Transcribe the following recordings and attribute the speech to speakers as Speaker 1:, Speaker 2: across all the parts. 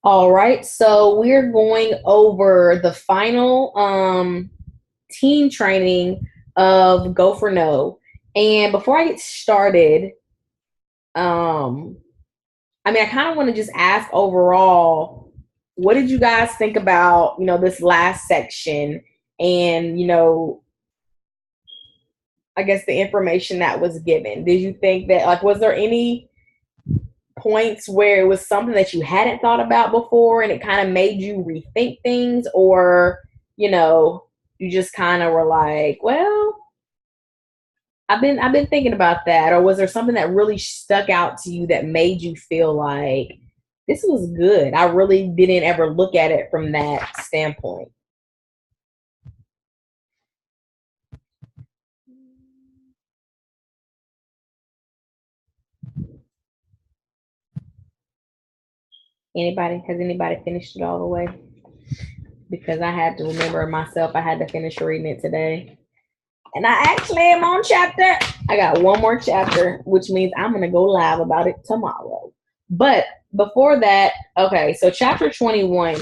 Speaker 1: All right, so we're going over the final team training of Go for No. And before I get started, um, I kind of want to just ask overall, what did you guys think about, this last section and, I guess the information that was given? Did you think that, like, was there any points where it was something that you hadn't thought about before and it kind of made you rethink things, or you know you just kind of were like, well, I've been thinking about that, or was there something that really stuck out to you that made you feel like this was good? I really didn't ever look at it from that standpoint. Anybody finished it all the way? Because I had to remember myself, I had to finish reading it today. And I actually am on chapter. I got one more chapter, which means I'm going to go live about it tomorrow. But before that, okay, so chapter 21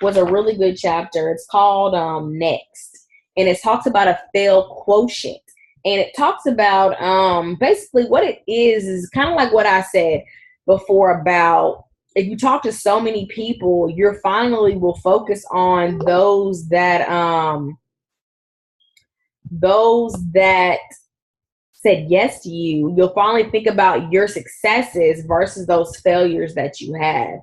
Speaker 1: was a really good chapter. It's called Next. And it talks about a fail quotient. And it talks about basically what it is kind of like what I said before about if you talk to so many people, you're finally will focus on those that said yes to you. You'll finally think about your successes versus those failures that you had.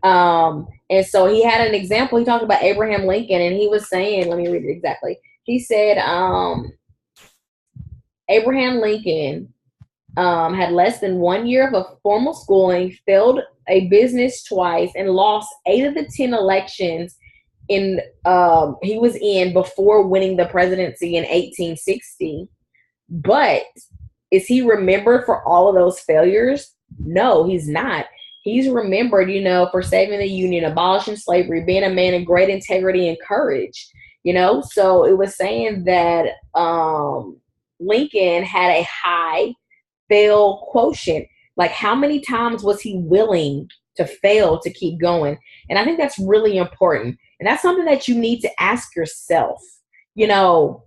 Speaker 1: And so he had an example. He talked about Abraham Lincoln, and he was saying, let me read it exactly. He said, Abraham Lincoln had less than 1 year of a formal schooling, failed a business twice, and lost 8 of the 10 elections in he was in before winning the presidency in 1860. But is he remembered for all of those failures? No, he's not. He's remembered, for saving the Union, abolishing slavery, being a man of great integrity and courage. So it was saying that Lincoln had a high fail quotient. Like, how many times was he willing to fail to keep going? And I think that's really important. And that's something that you need to ask yourself. You know,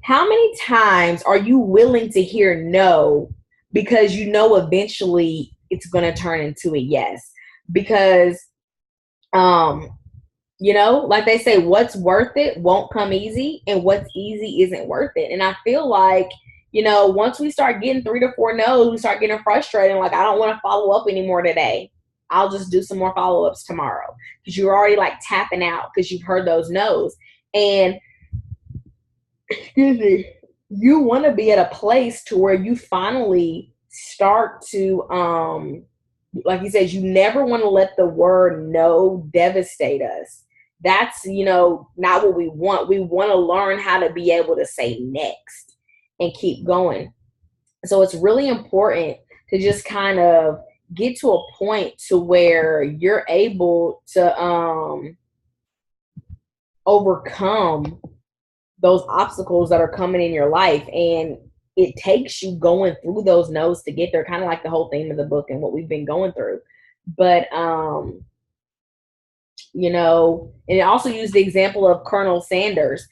Speaker 1: how many times are you willing to hear no because eventually it's going to turn into a yes? Because, um, like they say, what's worth it won't come easy, and what's easy isn't worth it. And I feel like, once we start getting 3 to 4 no's, we start getting frustrated. Like, I don't want to follow up anymore today. I'll just do some more follow ups tomorrow, because you're already like tapping out because you've heard those no's. And excuse me, you want to be at a place to where you finally start to like he says, you never want to let the word no devastate us. That's, not what we want. We want to learn how to be able to say next and keep going. So it's really important to just kind of get to a point to where you're able to overcome those obstacles that are coming in your life. And it takes you going through those no's to get there, kind of like the whole theme of the book and what we've been going through. But and it also used the example of Colonel Sanders.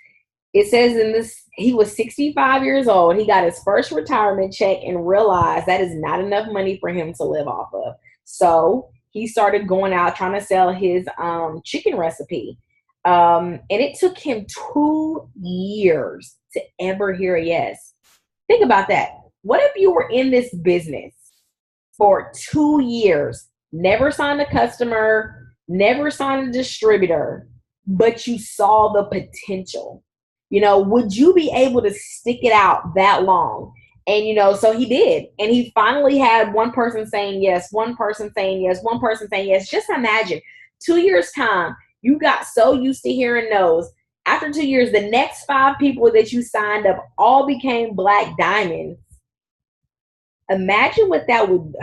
Speaker 1: It says in this, he was 65 years old. He got his first retirement check and realized that is not enough money for him to live off of. So he started going out trying to sell his chicken recipe. And it took him 2 years to ever hear a yes. Think about that. What if you were in this business for 2 years, never signed a customer, never signed a distributor, but you saw the potential? Would you be able to stick it out that long? And, so he did. And he finally had one person saying yes, one person saying yes, one person saying yes. Just imagine 2 years' time, you got so used to hearing no's. After 2 years, the next 5 people that you signed up all became black diamonds. Imagine what that would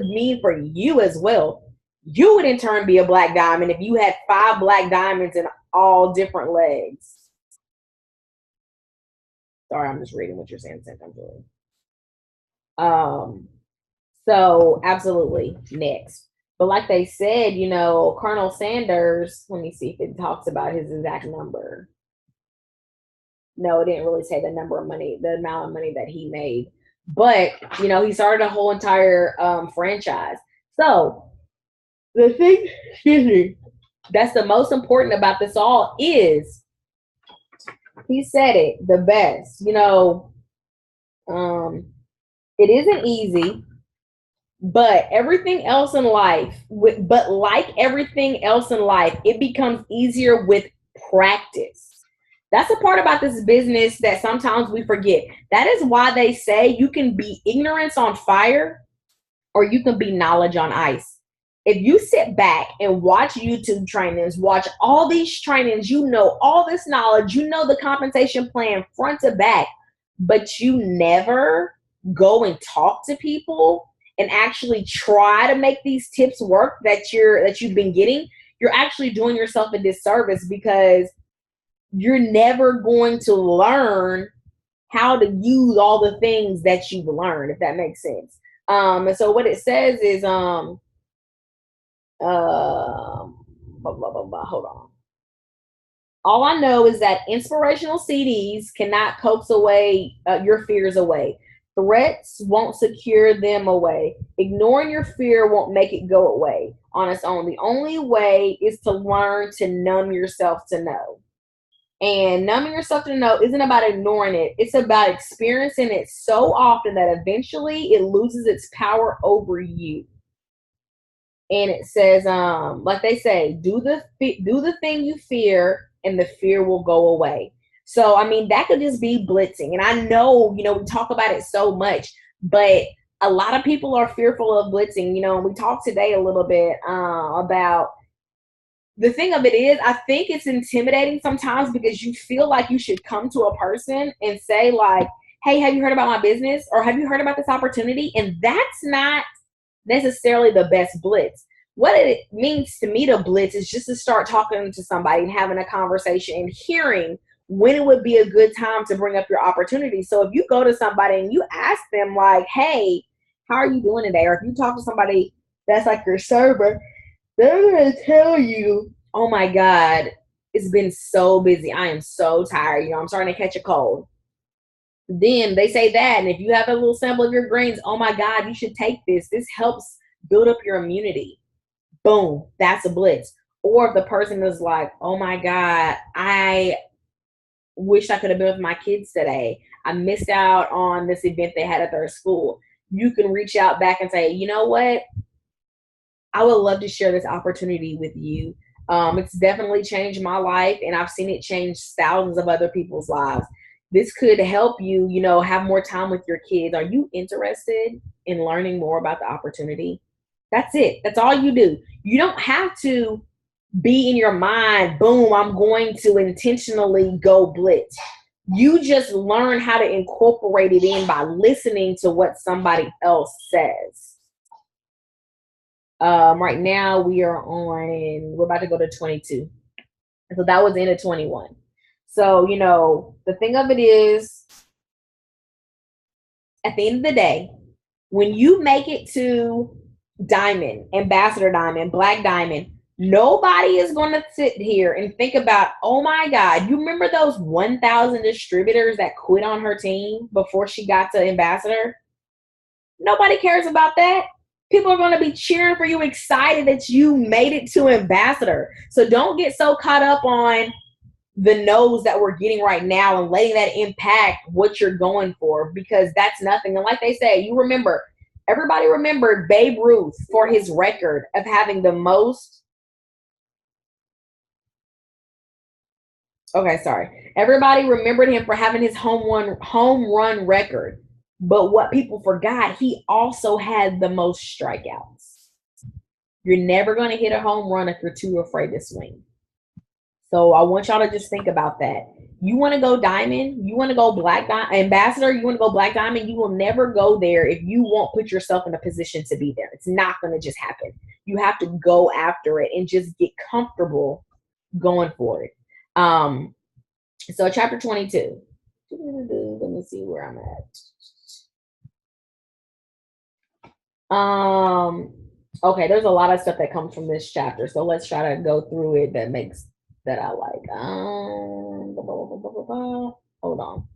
Speaker 1: mean for you as well. You would in turn be a black diamond if you had 5 black diamonds in all different legs. Sorry, I'm just reading what you're saying. Um, so absolutely next. But like they said, Colonel Sanders, let me see if it talks about his exact number. No, it didn't really say the number of money, the amount of money that he made. But, he started a whole entire franchise. So the thing, excuse me, that's the most important about this all is he said it the best. It isn't easy, but everything else in life, but like everything else in life, it becomes easier with practice. That's a part about this business that sometimes we forget. That is why they say you can be ignorance on fire or you can be knowledge on ice. If you sit back and watch YouTube trainings, watch all these trainings, all this knowledge, the compensation plan front to back, but you never go and talk to people and actually try to make these tips work that you've been getting, you're actually doing yourself a disservice because you're never going to learn how to use all the things that you've learned, if that makes sense. And so what it says is, hold on. All I know is that inspirational CDs cannot coax away your fears away. Threats won't secure them away. Ignoring your fear won't make it go away on its own. The only way is to learn to numb yourself to know. And numbing yourself to know isn't about ignoring it. It's about experiencing it so often that eventually it loses its power over you. And it says, like they say, do the thing you fear, and the fear will go away. So, I mean, that could just be blitzing. And I know, we talk about it so much, but a lot of people are fearful of blitzing. And we talked today a little bit about the thing of it is, I think it's intimidating sometimes because you feel like you should come to a person and say like, hey, have you heard about my business? Or have you heard about this opportunity? And that's not necessarily the best blitz. What it means to me to blitz is just to start talking to somebody and having a conversation and hearing when it would be a good time to bring up your opportunity. So if you go to somebody and you ask them like, hey, how are you doing today? Or if you talk to somebody that's like your server, they're going to tell you, oh my God, it's been so busy. I am so tired. I'm starting to catch a cold. Then they say that. And if you have a little sample of your greens, oh my God, you should take this. This helps build up your immunity. Boom, that's a blitz. Or if the person is like, oh my God, I wish I could have been with my kids today. I missed out on this event they had at their school. You can reach out back and say, you know what? I would love to share this opportunity with you. It's definitely changed my life, and I've seen it change thousands of other people's lives. This could help you, have more time with your kids. Are you interested in learning more about the opportunity? That's it. That's all you do. You don't have to be in your mind, boom, I'm going to intentionally go blitz. You just learn how to incorporate it in by listening to what somebody else says. Right now we're about to go to 22. So that was into 21. So, the thing of it is, at the end of the day, when you make it to Diamond, Ambassador Diamond, Black Diamond, nobody is going to sit here and think about, oh my God, you remember those 1,000 distributors that quit on her team before she got to Ambassador? Nobody cares about that. People are going to be cheering for you, excited that you made it to Ambassador. So don't get so caught up on the no's that we're getting right now and letting that impact what you're going for, because that's nothing. And like they say, everybody remembered Babe Ruth for his record of having the most. Okay, sorry. Everybody remembered him for having his home run record. But what people forgot, he also had the most strikeouts. You're never going to hit a home run if you're too afraid to swing. So I want y'all to just think about that. You want to go Diamond, you want to go Ambassador, you want to go Black Diamond, you will never go there if you won't put yourself in a position to be there. It's not going to just happen. You have to go after it and just get comfortable going for it. So chapter 22. Let me see where I'm at. Okay, there's a lot of stuff that comes from this chapter, so let's try to go through it that I like. Blah, blah, blah, blah, blah, blah. Hold on.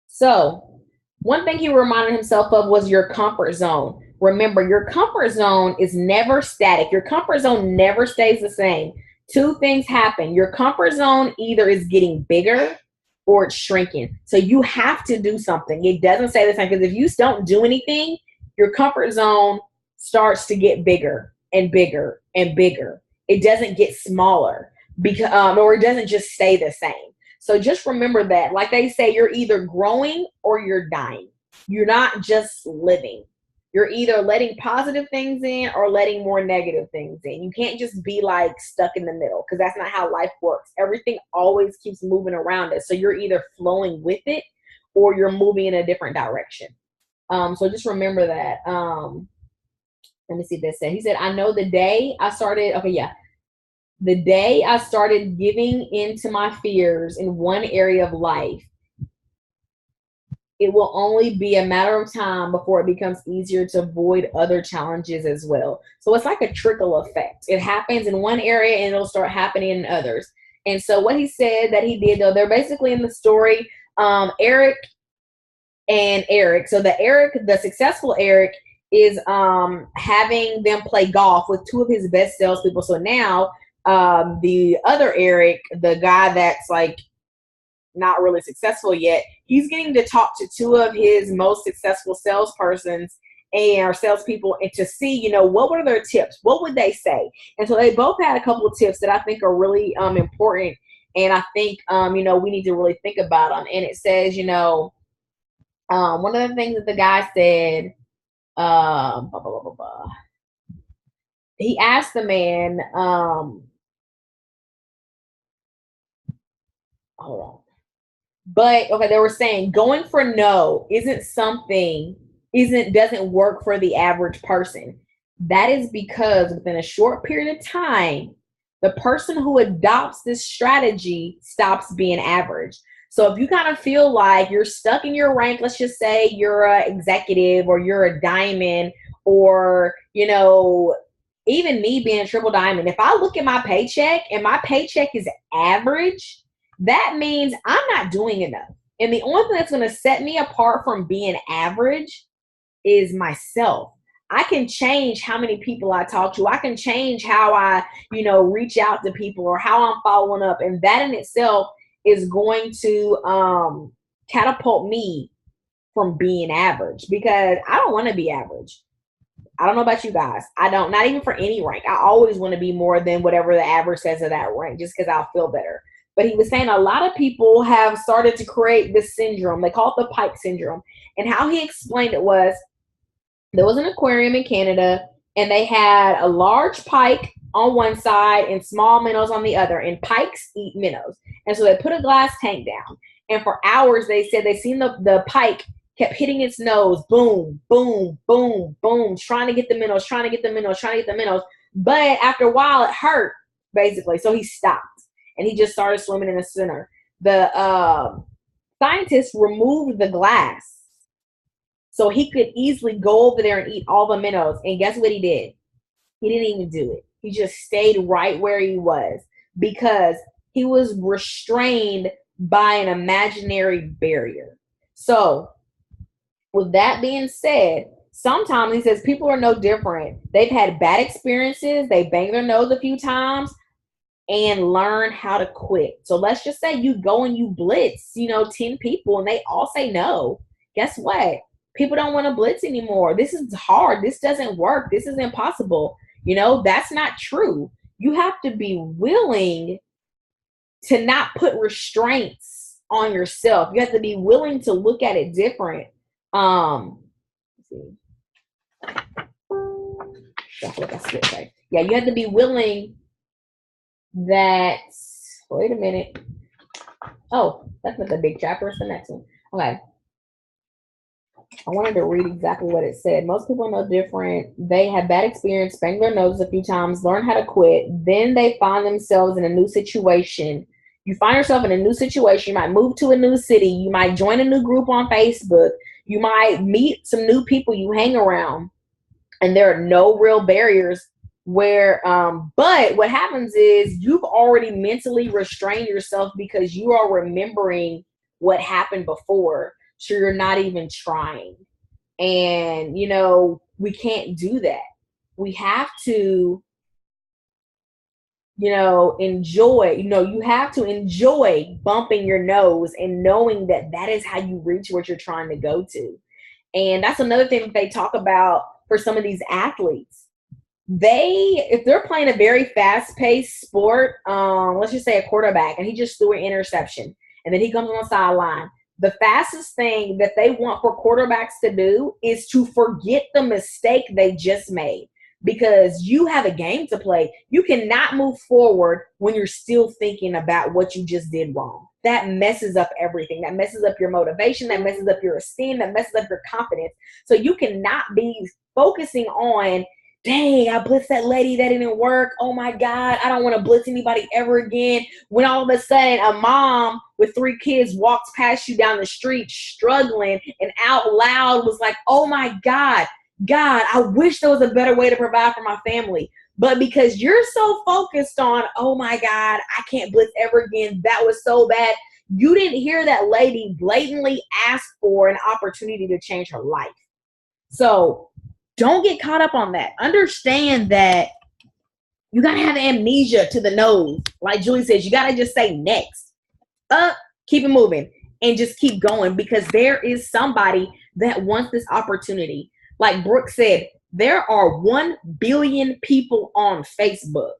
Speaker 1: So, one thing he reminded himself of was your comfort zone. Remember, your comfort zone is never static. Your comfort zone never stays the same. Two things happen. Your comfort zone either is getting bigger or it's shrinking. So you have to do something. It doesn't stay the same because if you don't do anything, your comfort zone starts to get bigger and bigger and bigger. It doesn't get smaller because or it doesn't just stay the same. So just remember that, like they say, you're either growing or you're dying. You're not just living. You're either letting positive things in or letting more negative things in. You can't just be like stuck in the middle because that's not how life works. Everything always keeps moving around us. So you're either flowing with it or you're moving in a different direction. So just remember that. Let me see if this said. He said, I know the day I started, okay, yeah. The day I started giving in to my fears in one area of life, it will only be a matter of time before it becomes easier to avoid other challenges as well. So it's like a trickle effect. It happens in one area and it'll start happening in others. And so what he said that he did, though, they're basically in the story, Eric and Eric. So the successful Eric is having them play golf with two of his best salespeople. So now the other Eric, the guy that's like not really successful yet, he's getting to talk to two of his most successful salespersons and our salespeople and to see, what were their tips? What would they say? And so they both had a couple of tips that I think are really important. And I think, we need to really think about them. And it says, one of the things that the guy said, blah, blah, blah, blah, blah. He asked the man, hold on. But okay, they were saying going for no doesn't work for the average person. That is because within a short period of time, the person who adopts this strategy stops being average. So if you kind of feel like you're stuck in your rank, let's just say you're an executive or you're a diamond or, even me being a triple diamond, if I look at my paycheck and my paycheck is average, that means I'm not doing enough. And the only thing that's going to set me apart from being average is myself. I can change how many people I talk to. I can change how I, reach out to people or how I'm following up. And that in itself is going to catapult me from being average because I don't want to be average. I don't know about you guys. I don't, not even for any rank. I always want to be more than whatever the average says of that rank just because I'll feel better. But he was saying a lot of people have started to create this syndrome. They call it the pike syndrome. And how he explained it was there was an aquarium in Canada and they had a large pike on one side and small minnows on the other. And pikes eat minnows. And so they put a glass tank down. And for hours, they said they seen the pike kept hitting its nose. Boom, boom, boom, boom. Trying to get the minnows, trying to get the minnows, trying to get the minnows. But after a while, it hurt, basically. So he stopped. And he just started swimming in the center. The scientists removed the glass so he could easily go over there and eat all the minnows. And guess what he did? He didn't even do it. He just stayed right where he was because he was restrained by an imaginary barrier. So with that being said, sometimes he says people are no different. They've had bad experiences. They banged their nose a few times and learn how to quit. So let's just say you go and you blitz, 10 people and they all say no. Guess what? People don't want to blitz anymore. This is hard. This doesn't work. This is impossible. That's not true. You have to be willing to not put restraints on yourself. You have to be willing to look at it different. Let's see. Yeah, you have to be willing that, wait a minute. Oh, that's not the big chapter. It's the next one. Okay. I wanted to read exactly what it said. Most people are no different. They have bad experience, bang their nose a few times, learn how to quit. Then they find themselves in a new situation. You find yourself in a new situation. You might move to a new city. You might join a new group on Facebook. You might meet some new people you hang around, and there are no real barriers where but what happens is you've already mentally restrained yourself because you are remembering what happened before, so you're not even trying. And we can't do that. We have to enjoy, you have to enjoy bumping your nose and knowing that that is how you reach what you're trying to go to. And that's another thing that they talk about for some of these athletes. If they're playing a very fast-paced sport, let's just say a quarterback, and he just threw an interception, and then he comes on the sideline. The fastest thing that they want for quarterbacks to do is to forget the mistake they just made, because you have a game to play. You cannot move forward when you're still thinking about what you just did wrong. That messes up everything. That messes up your motivation. That messes up your esteem. That messes up your confidence. So you cannot be focusing on, dang, I blitzed that lady, that didn't work. Oh my God, I don't want to blitz anybody ever again. When all of a sudden a mom with 3 kids walks past you down the street struggling and out loud was like, oh my God, I wish there was a better way to provide for my family. But because you're so focused on, oh my God, I can't blitz ever again, that was so bad, you didn't hear that lady blatantly ask for an opportunity to change her life. So don't get caught up on that. Understand that you got to have amnesia to the nose. Like Julie says, you got to just say next. Keep it moving and just keep going, because there is somebody that wants this opportunity. Like Brooke said, there are 1 billion people on Facebook.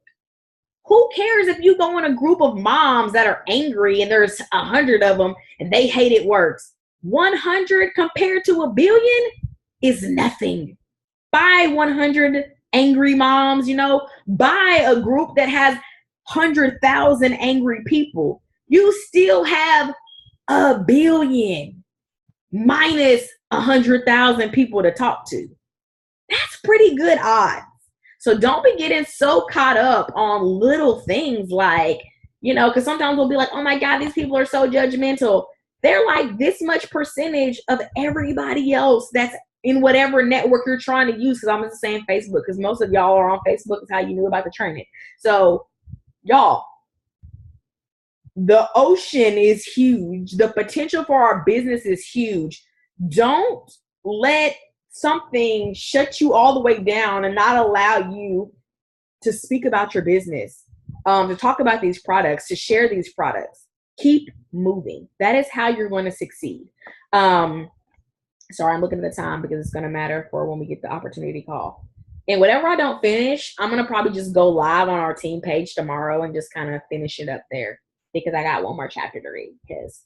Speaker 1: Who cares if you go in a group of moms that are angry and there's 100 of them and they hate it works? 100 compared to 1 billion is nothing. Buy 100 angry moms, buy a group that has 100,000 angry people. You still have 1 billion minus 100,000 people to talk to. That's pretty good odds. So don't be getting so caught up on little things like, because sometimes we'll be like, oh my God, these people are so judgmental. They're like this much percentage of everybody else that's in whatever network you're trying to use. Because I'm just saying Facebook, because most of y'all are on Facebook. Is how you knew about the training. So y'all, the ocean is huge. The potential for our business is huge. Don't let something shut you all the way down and not allow you to speak about your business, to talk about these products, to share these products. Keep moving. That is how you're going to succeed. Sorry, I'm looking at the time because it's going to matter for when we get the opportunity call. And whatever I don't finish, I'm going to probably just go live on our team page tomorrow and just kind of finish it up there, because I got one more chapter to read. Because,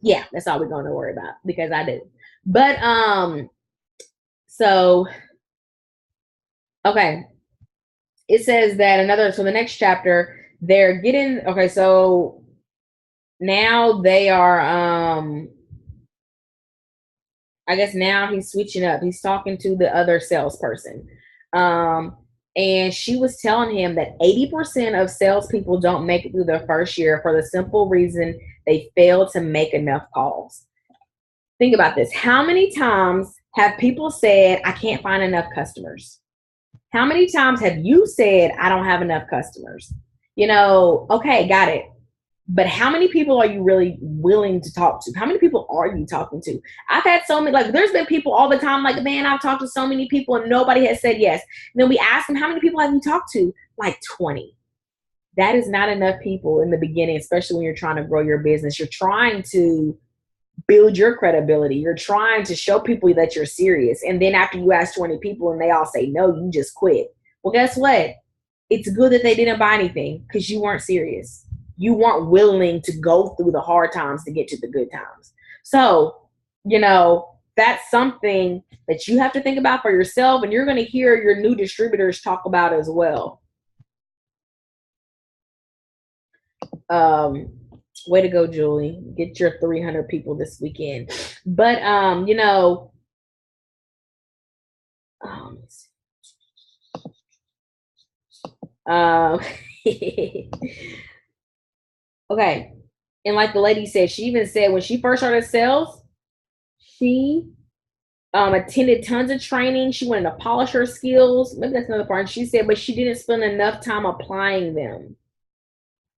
Speaker 1: yeah, that's all we're going to worry about, because I do. But, so, okay. It says that so the next chapter, they're getting, okay, so now they are, I guess now he's switching up. He's talking to the other salesperson. And she was telling him that 80% of salespeople don't make it through their first year for the simple reason they fail to make enough calls. Think about this. How many times have people said, I can't find enough customers? How many times have you said, I don't have enough customers? Okay, got it. But how many people are you really willing to talk to? How many people are you talking to? I've had so many, like, there's been people all the time, like, man, I've talked to so many people and nobody has said yes. And then we ask them, how many people have you talked to? Like 20. That is not enough people in the beginning, especially when you're trying to grow your business. You're trying to build your credibility. You're trying to show people that you're serious. And then after you ask 20 people and they all say no, you just quit. Well, guess what? It's good that they didn't buy anything, because you weren't serious. You weren't willing to go through the hard times to get to the good times. So, that's something that you have to think about for yourself, and you're going to hear your new distributors talk about as well. Way to go, Julie. Get your 300 people this weekend. But, okay. And like the lady said, she even said when she first started sales, She attended tons of training. She wanted to polish her skills. Maybe that's another part. She said, but she didn't spend enough time applying them.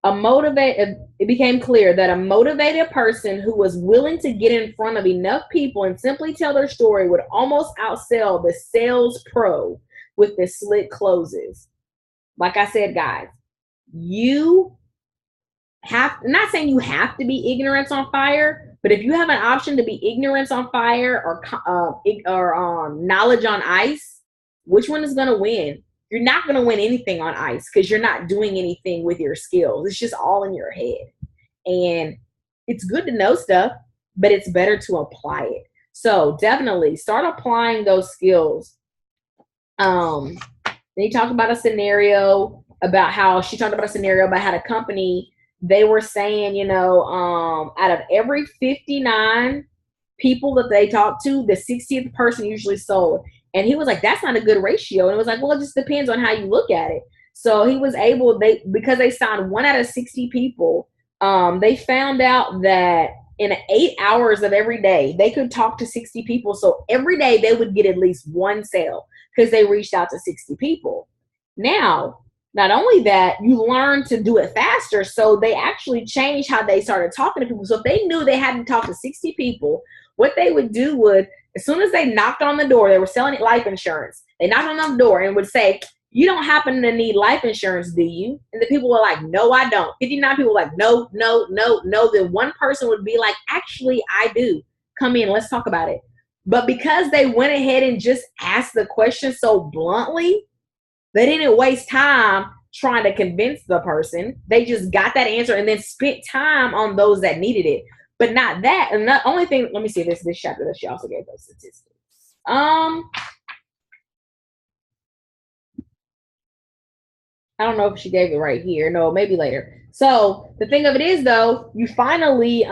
Speaker 1: It became clear that a motivated person who was willing to get in front of enough people and simply tell their story would almost outsell the sales pro with the slick closes. Like I said, guys, you have, I'm not saying you have to be ignorance on fire, but if you have an option to be ignorance on fire or knowledge on ice, which one is going to win? You're not going to win anything on ice because you're not doing anything with your skills. It's just all in your head. And it's good to know stuff, but it's better to apply it. So definitely start applying those skills. Then you talk about a scenario about how she talked about a scenario about how the company, they were saying, you know, out of every 59 people that they talked to, the 60th person usually sold. And he was like, that's not a good ratio. And it was like, well, it just depends on how you look at it. So he was able, because they signed 1 out of 60 people, they found out that in 8 hours of every day, they could talk to 60 people. So every day they would get at least one sale because they reached out to 60 people. Now, not only that, you learn to do it faster. So they actually changed how they started talking to people. So if they knew they had to talk to 60 people, what they would do would, as soon as they knocked on the door, they were selling life insurance. They knocked on the door and would say, you don't happen to need life insurance, do you? And the people were like, no, I don't. 59 people were like, no, no, no, no. Then one person would be like, actually, I do. Come in, let's talk about it. But because they went ahead and just asked the question so bluntly, they didn't waste time trying to convince the person. They just got that answer and then spent time on those that needed it. But not that. And the only thing, let me see this chapter that she also gave those statistics. I don't know if she gave it right here. No, maybe later. So the thing of it is, though, you finally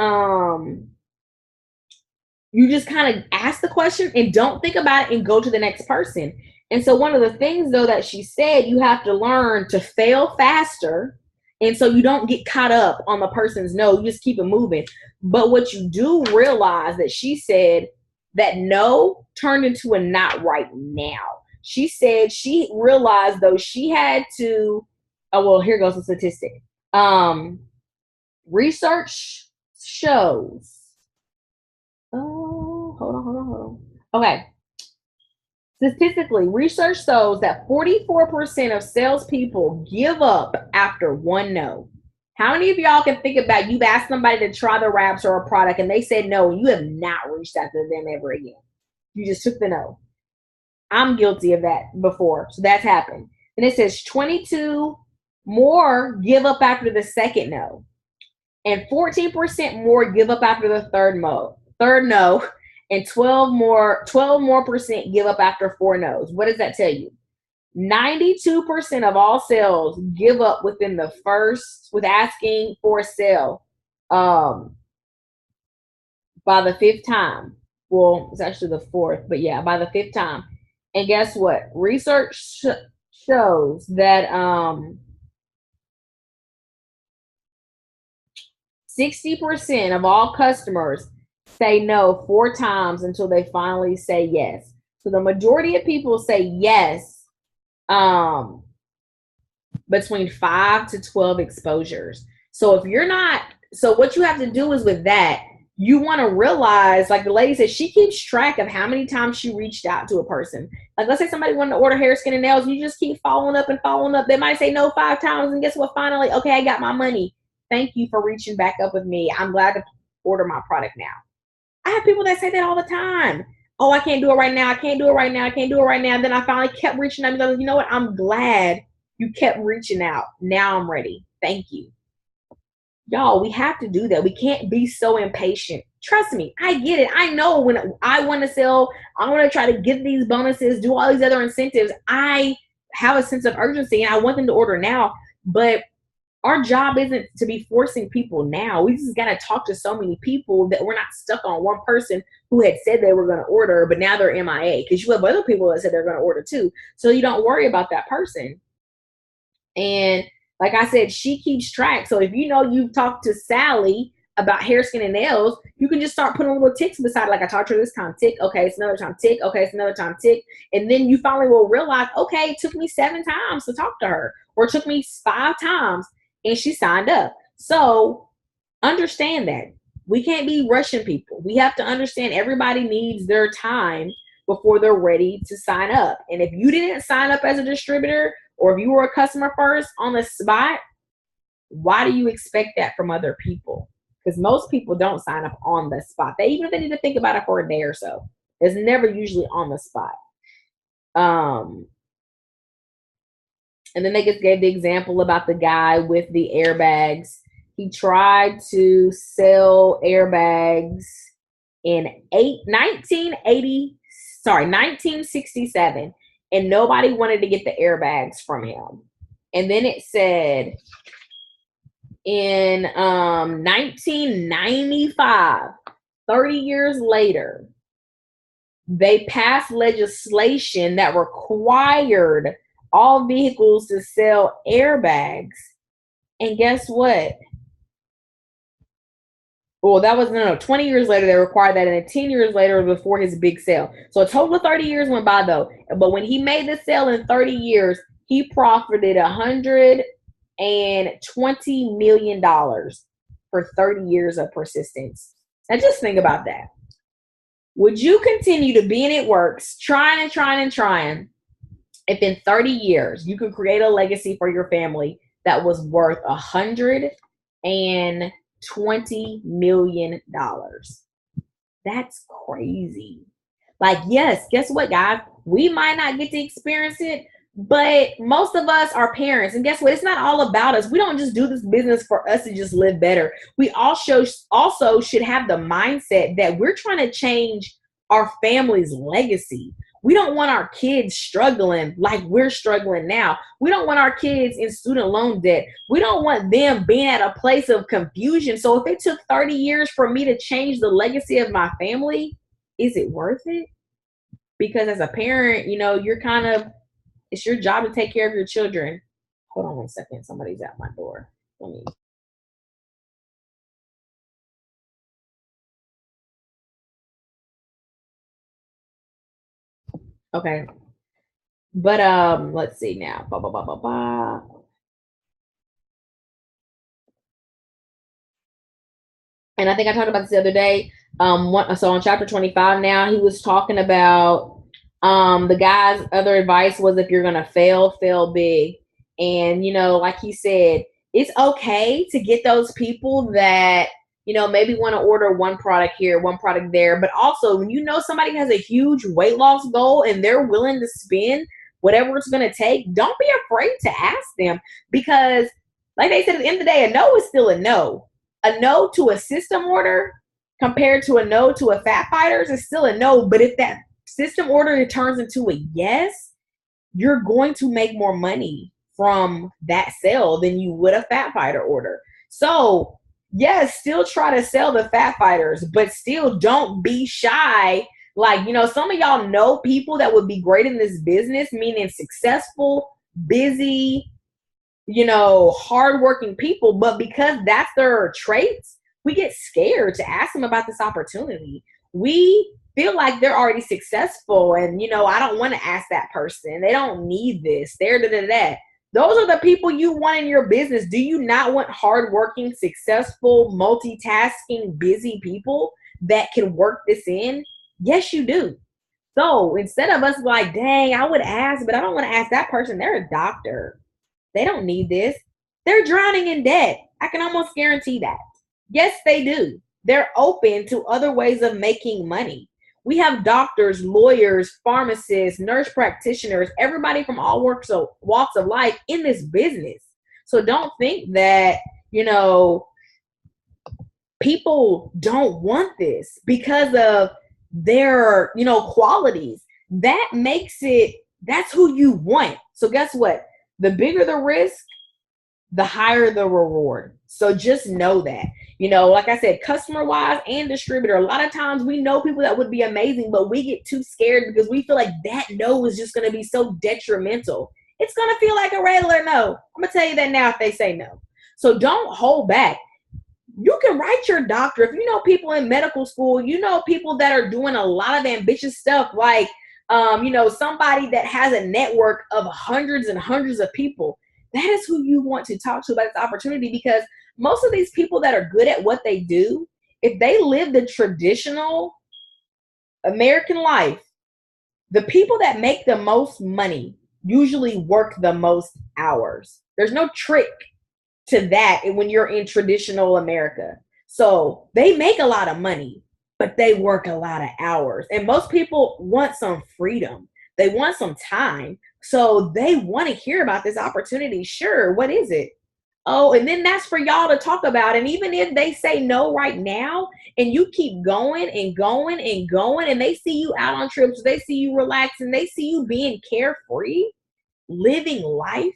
Speaker 1: you just kind of ask the question and don't think about it and go to the next person. And so one of the things, though, that she said, you have to learn to fail faster. And so you don't get caught up on the person's no, you just keep it moving. But what you do realize that she said that no turned into a not right now. She said she realized, though, she had to, oh, well, here goes the statistic. Research shows, hold on. Okay. Statistically, research shows that 44% of salespeople give up after one no. How many of y'all can think about you've asked somebody to try the wraps or a product and they said no, and you have not reached out to them ever again? You just took the no. I'm guilty of that before, so that's happened. And it says 22 more give up after the second no, and 14% more give up after the third no, and 12 more percent give up after 4 no's. What does that tell you? 92% of all sales give up within the first, with asking for a sale, by the 5th time. Well, it's actually the 4th, but yeah, by the 5th time. And guess what? Research shows that 60% of all customers say no 4 times until they finally say yes. So the majority of people say yes between 5 to 12 exposures. So if you're not, so what you have to do is with that, you want to realize, like the lady said, she keeps track of how many times she reached out to a person. Like, let's say somebody wanted to order hair, skin, and nails, and you just keep following up and following up. They might say no 5 times, and guess what? Finally, okay, I got my money. Thank you for reaching back up with me. I'm glad to order my product now. I have people that say that all the time. Oh, I can't do it right now. I can't do it right now. I can't do it right now. And then I finally kept reaching out. You know what? I'm glad you kept reaching out. Now I'm ready. Thank you. Y'all, we have to do that. We can't be so impatient. Trust me, I get it. I know when I want to sell, I want to try to get these bonuses, do all these other incentives. I have a sense of urgency and I want them to order now. But our job isn't to be forcing people now. We just got to talk to so many people that we're not stuck on one person who had said they were going to order, but now they're MIA, because you have other people that said they're going to order too. So you don't worry about that person. And like I said, she keeps track. So if you know you've talked to Sally about hair, skin, and nails, you can just start putting little ticks beside, like I talked to her this time, tick, okay, it's another time, tick, okay, it's another time, tick. And then you finally will realize, okay, it took me 7 times to talk to her, or it took me 5 times, and she signed up. So understand that. We can't be rushing people. We have to understand everybody needs their time before they're ready to sign up. And if you didn't sign up as a distributor, or if you were a customer first on the spot, why do you expect that from other people? Because most people don't sign up on the spot. Even if they need to think about it for a day or so, it's never usually on the spot. And then they just gave the example about the guy with the airbags. He tried to sell airbags in 1967, and nobody wanted to get the airbags from him. And then it said in 1995, 30 years later, they passed legislation that required all vehicles to sell airbags. And guess what? Well, that was, no, 20 years later, they required that, and then 10 years later, before his big sale. So a total of 30 years went by, though. But when he made the sale in 30 years, he profited $120 million for 30 years of persistence. Now, just think about that. Would you continue to be in It Works, trying, if in 30 years you could create a legacy for your family that was worth $120 million? That's crazy. Like, yes, guess what, guys? We might not get to experience it, but most of us are parents. And guess what? It's not all about us. We don't just do this business for us to just live better. We also should have the mindset that we're trying to change our family's legacy. We don't want our kids struggling like we're struggling now. We don't want our kids in student loan debt. We don't want them being at a place of confusion. So if it took 30 years for me to change the legacy of my family, is it worth it? Because as a parent, it's your job to take care of your children. Hold on 1 second. Somebody's at my door. Let me. Okay. But let's see now. And I think I talked about this the other day. So on chapter 25 now, he was talking about the guy's other advice was, if you're gonna fail big. And like he said, it's okay to get those people that maybe want to order one product here, one product there. But also, when somebody has a huge weight loss goal and they're willing to spend whatever it's going to take, don't be afraid to ask them. Because like they said, at the end of the day, a no is still a no. A no to a system order compared to a no to a Fat Fighters is still a no. But if that system order turns into a yes, you're going to make more money from that sale than you would a Fat Fighter order. So yes, still try to sell the Fat Fighters, but still don't be shy. Like, some of y'all know people that would be great in this business, meaning successful, busy, hardworking people. But because that's their traits, we get scared to ask them about this opportunity. We feel like they're already successful, and I don't want to ask that person. They don't need this. They're that. Those are the people you want in your business. Do you not want hardworking, successful, multitasking, busy people that can work this in? Yes, you do. So instead of us like, dang, I would ask, but I don't want to ask that person. They're a doctor. They don't need this. They're drowning in debt. I can almost guarantee that. Yes, they do. They're open to other ways of making money. We have doctors, lawyers, pharmacists, nurse practitioners, everybody from all walks of life in this business. So don't think that, people don't want this because of their, qualities. That makes it, that's who you want. So guess what? The bigger the risk, the higher the reward. So just know that. Like I said, customer wise and distributor, a lot of times we know people that would be amazing, but we get too scared because we feel like that no is just going to be so detrimental. It's going to feel like a regular no. I'm going to tell you that now if they say no. So don't hold back. You can write your doctor. If you know people in medical school, you know people that are doing a lot of ambitious stuff, like somebody that has a network of hundreds and hundreds of people. That is who you want to talk to about this opportunity, because most of these people that are good at what they do, if they live the traditional American life, the people that make the most money usually work the most hours. There's no trick to that when you're in traditional America. So they make a lot of money, but they work a lot of hours. And most people want some freedom. They want some time. So they want to hear about this opportunity. Sure, what is it? Oh, and then that's for y'all to talk about. And even if they say no right now, and you keep going and going and going, and they see you out on trips, they see you relaxing, they see you being carefree, living life,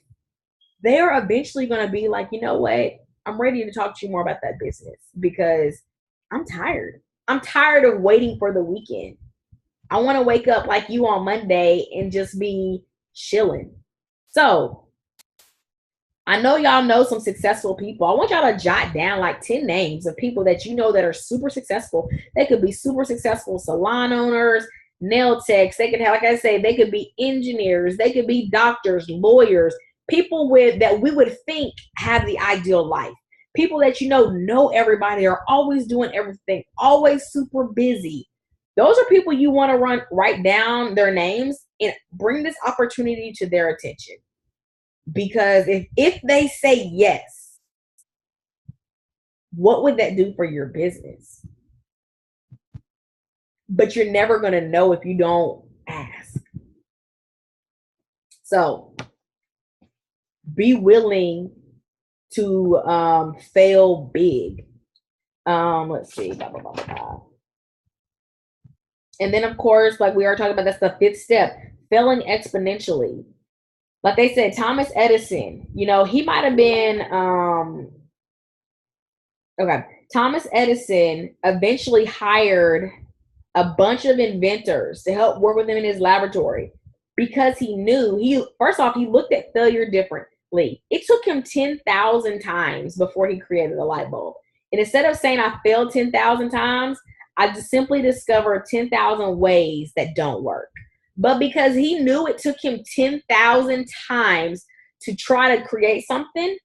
Speaker 1: they are eventually going to be like, you know what? I'm ready to talk to you more about that business, because I'm tired. I'm tired of waiting for the weekend. I want to wake up like you on Monday and just be chilling. So I know y'all know some successful people. I want y'all to jot down like 10 names of people that you know that are super successful. They could be super successful salon owners, nail techs. They could have, like I say, they could be engineers. They could be doctors, lawyers, people with that we would think have the ideal life. People that know everybody, are always doing everything, always super busy. Those are people you want to write down their names and bring this opportunity to their attention. Because if they say yes, what would that do for your business? But you're never going to know if you don't ask. So be willing to fail big. Let's see. Blah, blah, blah, blah. And then, of course, like we are talking about, that's the 5th step, failing exponentially. Like they said, Thomas Edison, he might have been, Thomas Edison eventually hired a bunch of inventors to help work with him in his laboratory, because he knew, first off, he looked at failure differently. It took him 10,000 times before he created a light bulb. And instead of saying I failed 10,000 times, I just simply discovered 10,000 ways that don't work. But because he knew it took him 10,000 times to try to create something,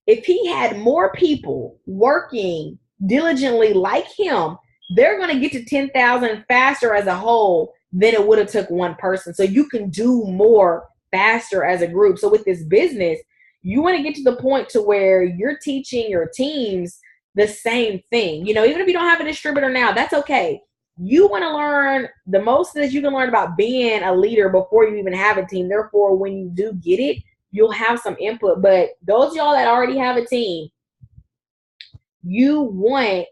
Speaker 1: if he had more people working diligently like him, they're going to get to 10,000 faster as a whole than it would have took one person. So you can do more faster as a group. So with this business, you want to get to the point to where you're teaching your teams the same thing. Even if you don't have a distributor now, that's okay. You want to learn the most that you can learn about being a leader before you even have a team. Therefore, when you do get it, you'll have some input. But those of y'all that already have a team, you want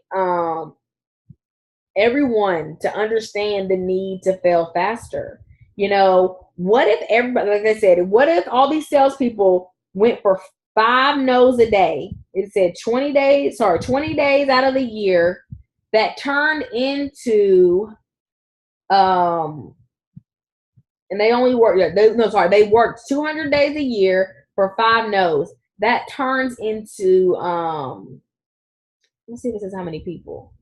Speaker 1: everyone to understand the need to fail faster. What if everybody, like I said, what if all these salespeople went for 5 no's a day? It said 20 days out of the year. That turned into, and they only work, they worked 200 days a year for 5 no's. That turns into, let's see if this is how many people.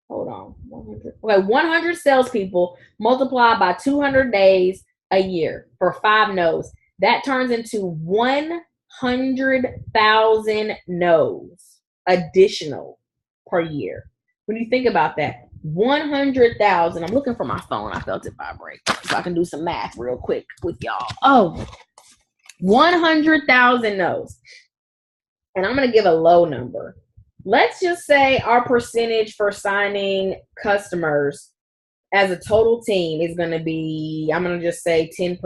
Speaker 1: Hold on, 100. Okay, 100 salespeople multiplied by 200 days a year for 5 no's. That turns into 100,000 no's additional per year. When you think about that, 100,000. I'm looking for my phone. I felt it vibrate, so I can do some math real quick with y'all. Oh, 100,000 no's. And I'm going to give a low number. Let's just say our percentage for signing customers as a total team is going to be, I'm going to just say 10%.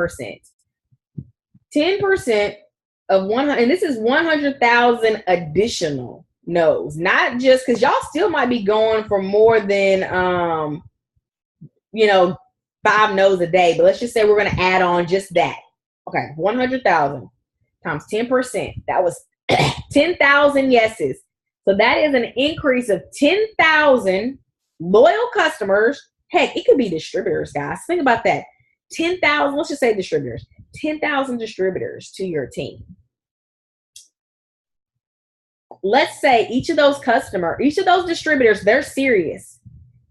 Speaker 1: 10% of 100, and this is 100,000 additional no's, not just, because y'all still might be going for more than 5 no's a day, but let's just say we're going to add on just that. Okay, 100,000 times 10%, that was 10,000 yeses. So that is an increase of 10,000 loyal customers. Heck, it could be distributors, guys. Think about that. 10,000, let's just say distributors. 10,000 distributors to your team. let's say each of those distributors, they're serious.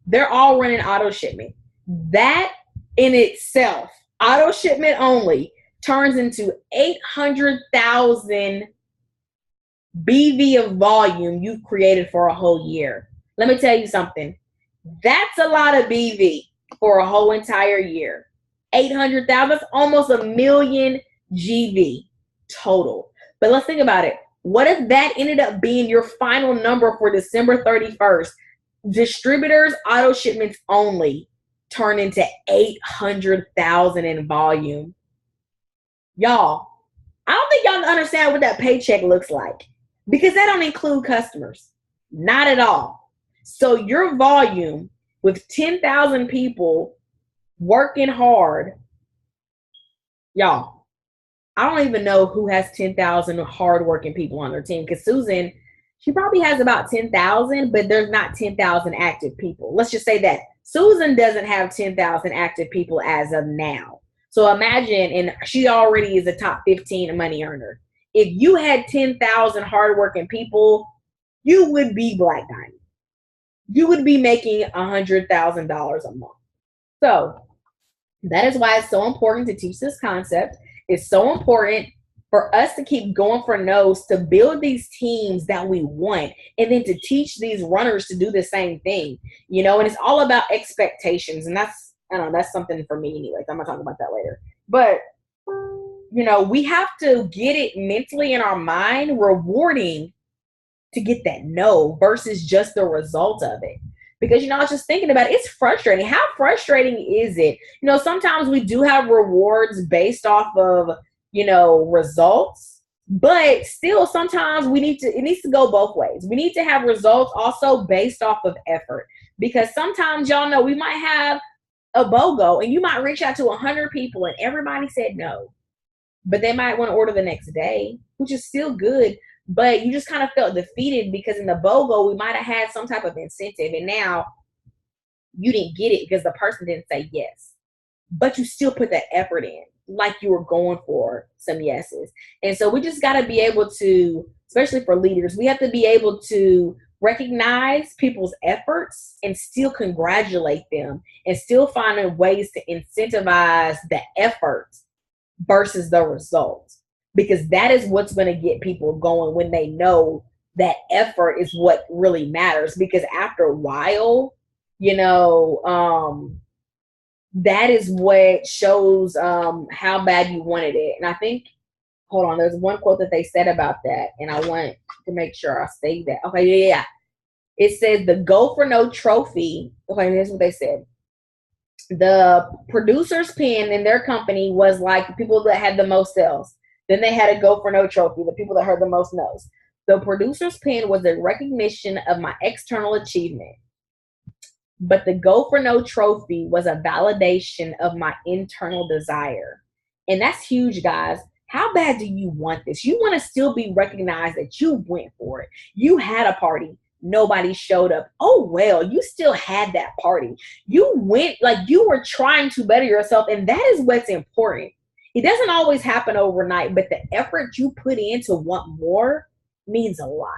Speaker 1: They're all running auto shipment. That in itself, auto shipment only, turns into 800,000 BV of volume you've created for a whole year. Let me tell you something. That's a lot of BV for a whole entire year. 800,000, that's almost a million GV total. But let's think about it. What if that ended up being your final number for December 31st? Distributors, auto shipments only, turn into 800,000 in volume. Y'all, I don't think y'all understand what that paycheck looks like, because that don't include customers. Not at all. So your volume with 10,000 people working hard, y'all, I don't even know who has 10,000 hardworking people on their team, because Susan, she probably has about 10,000, but there's not 10,000 active people. Let's just say that Susan doesn't have 10,000 active people as of now. So imagine, and she already is a top 15 money earner. If you had 10,000 hardworking people, you would be Black Diamond. You would be making $100,000 a month. So that is why it's so important to teach this concept. It's so important for us to keep going for no's, to build these teams that we want, and then to teach these runners to do the same thing, you know, and it's all about expectations. And that's, I don't know, that's something for me anyways. I'm gonna talk about that later. But, you know, we have to get it mentally in our mind rewarding to get that no versus just the result of it. Because, you know, I was just thinking about it. It's frustrating. How frustrating is it? You know, sometimes we do have rewards based off of, you know, results, but still sometimes it needs to go both ways. We need to have results also based off of effort, because sometimes, y'all know, we might have a BOGO and you might reach out to 100 people and everybody said no, but they might want to order the next day, which is still good. But you just kind of felt defeated because in the BOGO, we might have had some type of incentive, and now you didn't get it because the person didn't say yes. But you still put that effort in, like you were going for some yeses. And so we just got to be able to, especially for leaders, we have to be able to recognize people's efforts and still congratulate them, and still finding ways to incentivize the effort versus the results. Because that is what's going to get people going, when they know that effort is what really matters. Because after a while, you know, that is what shows how bad you wanted it. And I think, hold on, there's one quote that they said about that, and I want to make sure I say that. Okay, yeah. It says the Go for No trophy. Okay, here's what they said. The producer's pen in their company was like the people that had the most sales. Then they had a Go for No trophy, the people that heard the most no's. The producer's pen was a recognition of my external achievement, but the Go for No trophy was a validation of my internal desire. And that's huge, guys. How bad do you want this? You want to still be recognized that you went for it. You had a party. Nobody showed up. Oh, well, you still had that party. You went, like, you were trying to better yourself. And that is what's important. It doesn't always happen overnight, but the effort you put in to want more means a lot.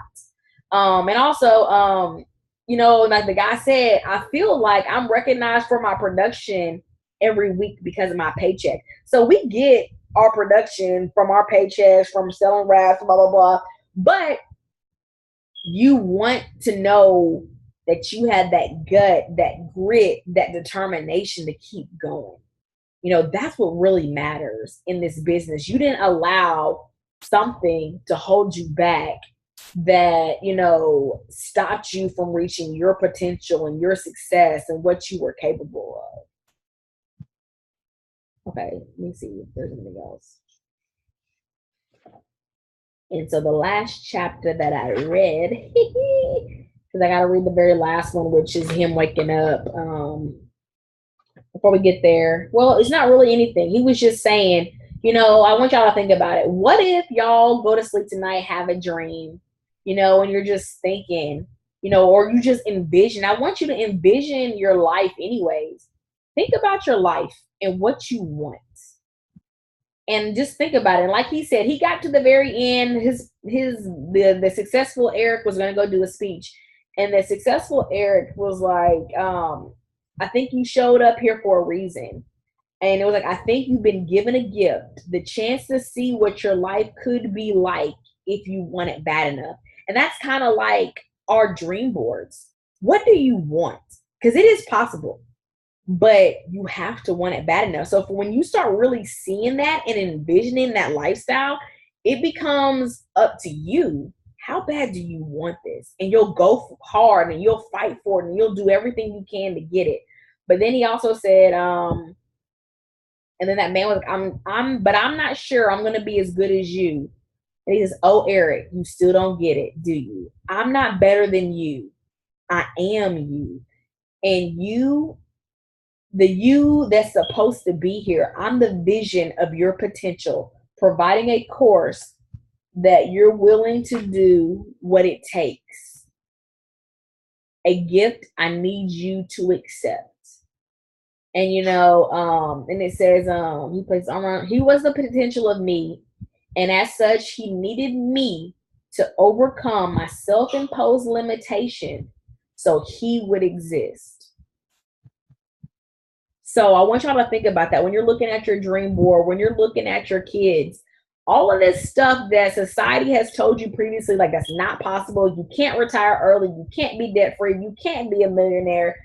Speaker 1: And also, you know, like the guy said, I feel like I'm recognized for my production every week because of my paycheck. So we get our production from our paychecks, from selling wraps, blah, blah, blah. But you want to know that you had that gut, that grit, that determination to keep going. You know, that's what really matters in this business. You didn't allow something to hold you back that, you know, stopped you from reaching your potential and your success and what you were capable of. Okay, let me see if there's anything else. And so the last chapter that I read, because I got to read the very last one, which is him waking up. Before we get there, well, it's not really anything. He was just saying, you know, I want y'all to think about it. What if y'all go to sleep tonight, have a dream, you know, and you're just thinking, you know, or you just envision. I want you to envision your life anyways. Think about your life and what you want. And just think about it. Like he said, he got to the very end. The successful Eric was going to go do a speech, and the successful Eric was like, I think you showed up here for a reason. And it was like, I think you've been given a gift, the chance to see what your life could be like if you want it bad enough. And that's kind of like our dream boards. What do you want? Because it is possible, but you have to want it bad enough. So when you start really seeing that and envisioning that lifestyle, it becomes up to you. How bad do you want this? And you'll go hard and you'll fight for it and you'll do everything you can to get it. But then he also said, and then that man was like, but I'm not sure I'm going to be as good as you. And he says, oh, Eric, you still don't get it, do you? I'm not better than you. I am you. And you, the you that's supposed to be here, I'm the vision of your potential, providing a course that you're willing to do what it takes. A gift I need you to accept. And and it says he plays armor. He was the potential of me, and as such, he needed me to overcome my self-imposed limitation so he would exist. So I want y'all to think about that when you're looking at your dream board, when you're looking at your kids, all of this stuff that society has told you previously, like that's not possible. You can't retire early. You can't be debt free. You can't be a millionaire.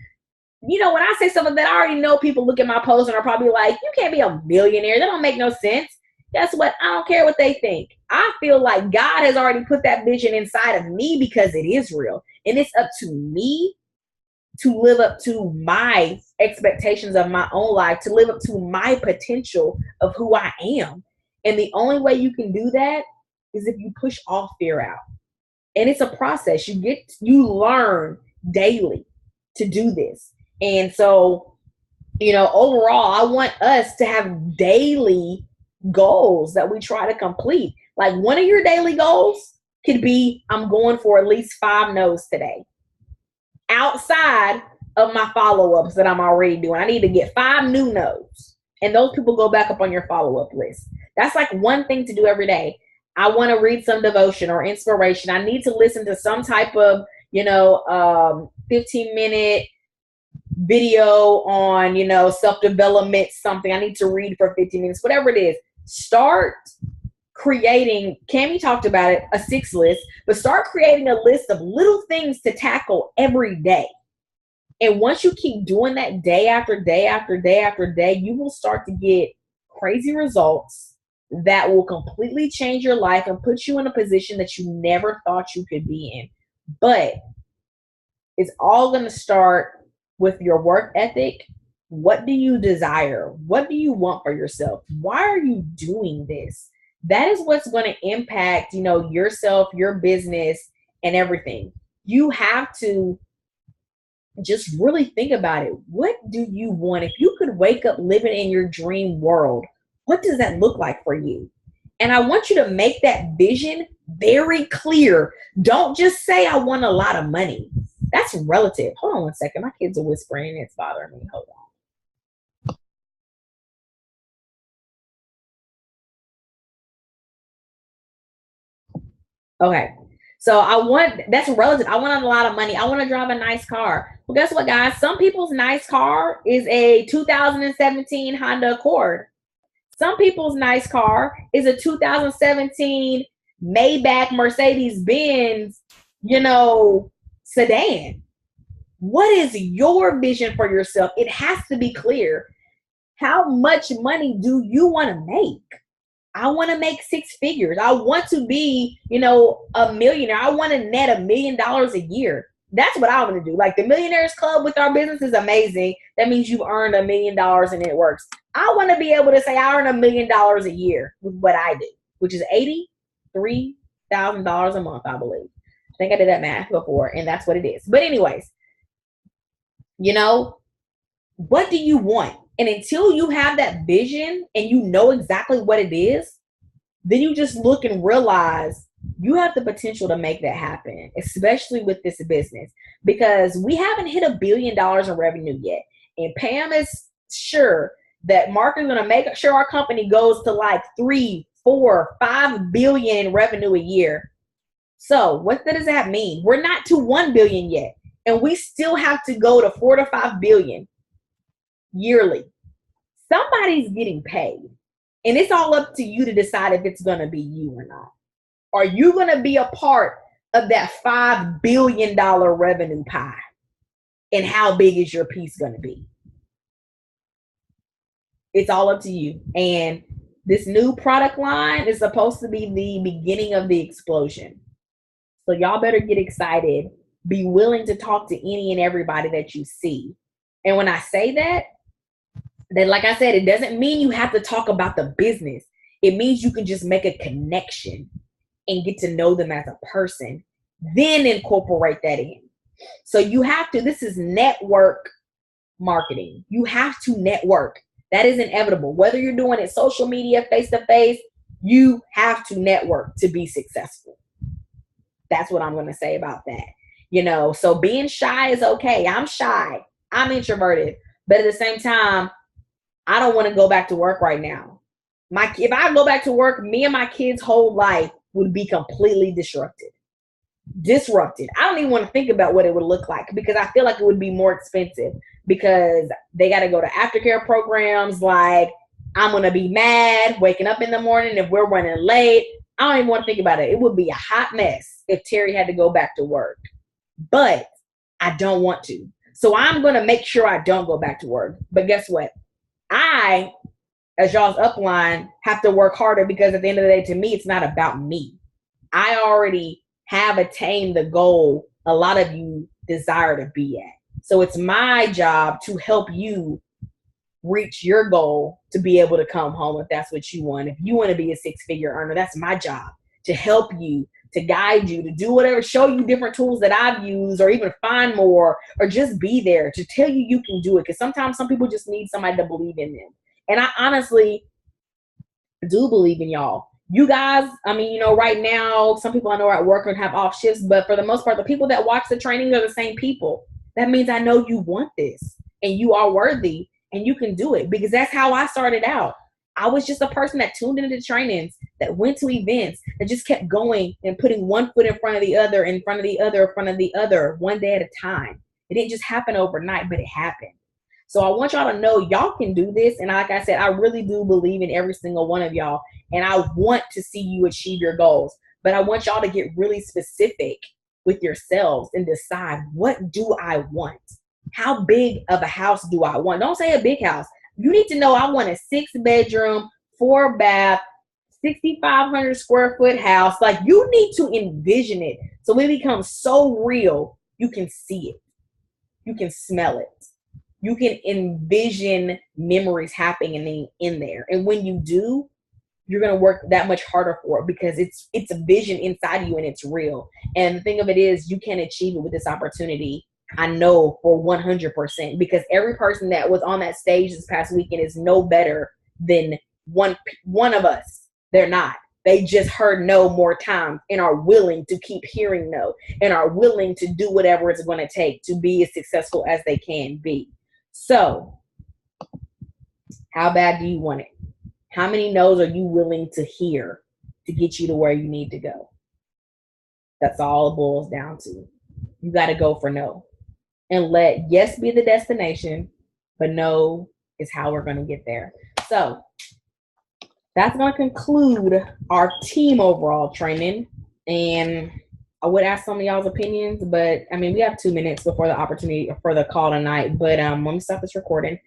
Speaker 1: When I say something that I already know, people look at my post and are probably like, you can't be a millionaire. That don't make no sense. Guess what? I don't care what they think. I feel like God has already put that vision inside of me because it is real. And it's up to me to live up to my expectations of my own life, to live up to my potential of who I am. And the only way you can do that is if you push all fear out. And it's a process. You learn daily to do this. And so, overall, I want us to have daily goals that we try to complete. Like one of your daily goals could be, I'm going for at least 5 no's today. Outside of my follow-ups that I'm already doing, I need to get 5 new no's. And those people go back up on your follow-up list. That's like one thing to do every day. I want to read some devotion or inspiration. I need to listen to some type of, 15-minute video on, self-development, something. I need to read for 15 minutes, whatever it is. Start creating, Cammie talked about it, a 6 list, but start creating a list of little things to tackle every day. And once you keep doing that day after day after day after day, you will start to get crazy results that will completely change your life and put you in a position that you never thought you could be in. But it's all going to start with your work ethic. What do you desire? What do you want for yourself? Why are you doing this? That is what's going to impact, yourself, your business, and everything. You have to just really think about it. What do you want? If you could wake up living in your dream world, what does that look like for you? And I want you to make that vision very clear. Don't just say, I want a lot of money. That's relative. Hold on one second. My kids are whispering and it's bothering me. Hold on. Okay. So that's relative. I want a lot of money. I want to drive a nice car. Well, guess what, guys? Some people's nice car is a 2017 Honda Accord. Some people's nice car is a 2017 Maybach Mercedes-Benz, sedan. What is your vision for yourself? It has to be clear. How much money do you want to make? I want to make 6 figures. I want to be, a millionaire. I want to net $1 million a year. That's what I want to do. Like the Millionaires Club with our business is amazing. That means you've earned $1 million and it works. I want to be able to say I earn $1 million a year with what I do, which is $83,000 a month, I believe. I think I did that math before, and that's what it is. But anyways, what do you want? And until you have that vision and you know exactly what it is, then you just look and realize you have the potential to make that happen, especially with this business, because we haven't hit $1 billion in revenue yet. And Pam is sure that Mark is going to make sure our company goes to like 3, 4, 5 billion in revenue a year. So what does that mean? We're not to 1 billion yet, and we still have to go to 4 to 5 billion yearly. Somebody's getting paid, and it's all up to you to decide if it's going to be you or not. Are you going to be a part of that $5 billion revenue pie? And how big is your piece going to be? It's all up to you. And this new product line is supposed to be the beginning of the explosion. So y'all better get excited. Be willing to talk to any and everybody that you see. And when I say that, then like I said, it doesn't mean you have to talk about the business. It means you can just make a connection and get to know them as a person, then incorporate that in. So you have to, this is network marketing. You have to network. That is inevitable. Whether you're doing it social media, face-to-face, you have to network to be successful. That's what I'm going to say about that. You know, so being shy is okay. I'm shy. I'm introverted. But at the same time, I don't want to go back to work right now. If I go back to work, me and my kids' whole life would be completely disrupted. I don't even want to think about what it would look like, because I feel like it would be more expensive, because they got to go to aftercare programs. Like, I'm going to be mad waking up in the morning if we're running late. I don't even want to think about it. It would be a hot mess if Terry had to go back to work, but I don't want to. So I'm going to make sure I don't go back to work. But guess what? I, as y'all's upline, have to work harder, because at the end of the day, to me, it's not about me. I already have attained the goal a lot of you desire to be at. So it's my job to help you reach your goal, to be able to come home if that's what you want. If you want to be a 6-figure earner, that's my job, to help you, to guide you, to do whatever, show you different tools that I've used, or even find more, or just be there to tell you you can do it. Because sometimes some people just need somebody to believe in them. And I honestly do believe in y'all. You guys, I mean, you know, right now, some people I know are at work and have off shifts, but for the most part, the people that watch the training are the same people. That means I know you want this, and you are worthy, and you can do it, because that's how I started out. I was just a person that tuned into trainings, that went to events, that just kept going and putting one foot in front of the other, in front of the other, in front of the other, one day at a time. It didn't just happen overnight, but it happened. So I want y'all to know y'all can do this. And like I said, I really do believe in every single one of y'all. And I want to see you achieve your goals. But I want y'all to get really specific with yourselves and decide, what do I want? How big of a house do I want? Don't say a big house. You need to know, I want a 6-bedroom, 4-bath, 6,500 square foot house. Like, you need to envision it. So when it becomes so real, you can see it. You can smell it. You can envision memories happening in there. And when you do, you're going to work that much harder for it, because it's a vision inside you and it's real. And the thing of it is, you can achieve it with this opportunity. I know for 100%, because every person that was on that stage this past weekend is no better than one of us. They're not. They just heard no more times and are willing to keep hearing no, and are willing to do whatever it's going to take to be as successful as they can be. So, how bad do you want it? How many no's are you willing to hear to get you to where you need to go? That's all it boils down to. You got to go for no. And let yes be the destination, but no is how we're going to get there. So, that's going to conclude our team overall training. And I would ask some of y'all's opinions, but I mean, we have 2 minutes before the opportunity for the call tonight. But let me stop this recording.